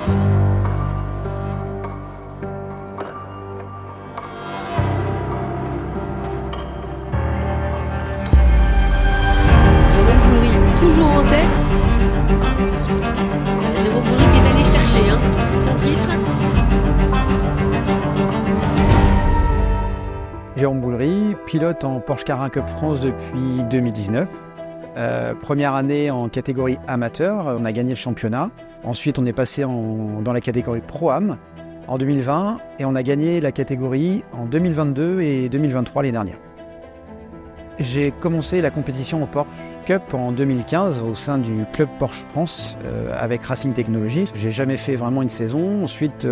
Jérôme Boulry, toujours en tête. Jérôme Boulry qui est allé chercher son titre. Jérôme Boulry, pilote en Porsche Carrera Cup France depuis 2019. Première année en catégorie amateur, on a gagné le championnat. Ensuite, on est passé dans la catégorie Pro-Am en 2020 et on a gagné la catégorie en 2022 et 2023 l'année dernière. J'ai commencé la compétition en Porsche Cup en 2015 au sein du club Porsche France avec Racing Technologies. J'ai jamais fait vraiment une saison. Ensuite,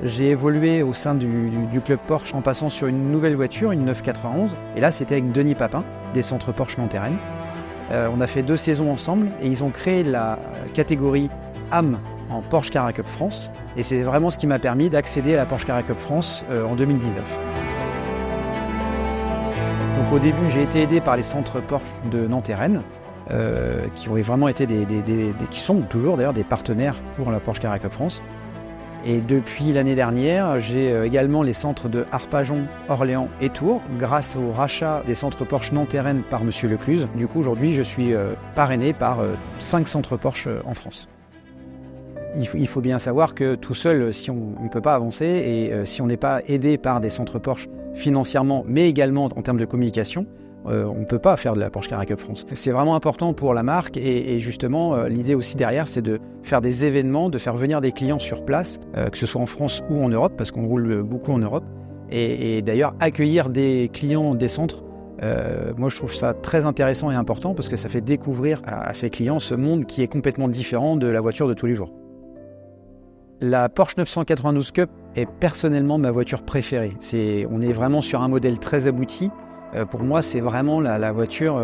j'ai évolué au sein du club Porsche en passant sur une nouvelle voiture, une 991. Et là, c'était avec Denis Papin, des centres Porsche Nanterre. On a fait 2 saisons ensemble et ils ont créé la catégorie AM en Porsche Carrera Cup France. Et c'est vraiment ce qui m'a permis d'accéder à la Porsche Carrera Cup France en 2019. Donc au début, j'ai été aidé par les centres Porsche de Nanterre, qui ont vraiment été qui sont toujours d'ailleurs des partenaires pour la Porsche Carrera Cup France. Et depuis l'année dernière, j'ai également les centres de Arpajon, Orléans et Tours, grâce au rachat des centres Porsche Nanterre par Monsieur Lecluse. Du coup, aujourd'hui, je suis parrainé par 5 centres Porsche en France. Il faut bien savoir que tout seul, si on ne peut pas avancer et si on n'est pas aidé par des centres Porsche financièrement, mais également en termes de communication, on ne peut pas faire de la Porsche Carrera Cup France. C'est vraiment important pour la marque et justement, l'idée aussi derrière, c'est de faire des événements, de faire venir des clients sur place, que ce soit en France ou en Europe, parce qu'on roule beaucoup en Europe, et d'ailleurs accueillir des clients des centres. Moi, je trouve ça très intéressant et important parce que ça fait découvrir à ces clients ce monde qui est complètement différent de la voiture de tous les jours. La Porsche 992 Cup est personnellement ma voiture préférée. On est vraiment sur un modèle très abouti. Pour moi, c'est vraiment la voiture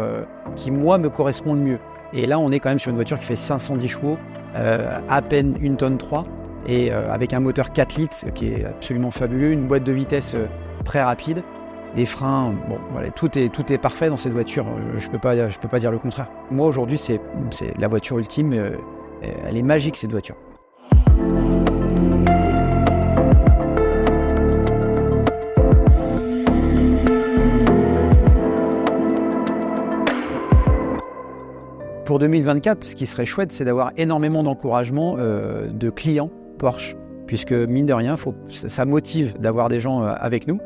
qui, moi, me correspond le mieux. Et là, on est quand même sur une voiture qui fait 510 chevaux, à peine 1,3 tonne, et avec un moteur 4 litres qui est absolument fabuleux, une boîte de vitesse très rapide, des freins, bon, voilà, tout est parfait dans cette voiture. Je peux pas dire le contraire. Moi, aujourd'hui, c'est la voiture ultime. Elle est magique, cette voiture. Pour 2024, ce qui serait chouette, c'est d'avoir énormément d'encouragement de clients Porsche, puisque mine de rien, ça motive d'avoir des gens avec nous.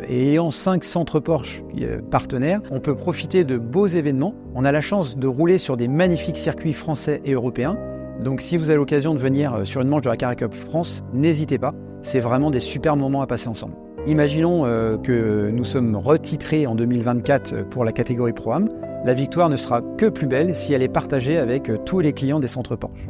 Et ayant 5 centres Porsche partenaires, on peut profiter de beaux événements. On a la chance de rouler sur des magnifiques circuits français et européens. Donc si vous avez l'occasion de venir sur une manche de la Carrera Cup France, n'hésitez pas. C'est vraiment des super moments à passer ensemble. Imaginons que nous sommes retitrés en 2024 pour la catégorie Pro-Am. La victoire ne sera que plus belle si elle est partagée avec tous les clients des centres Porsche.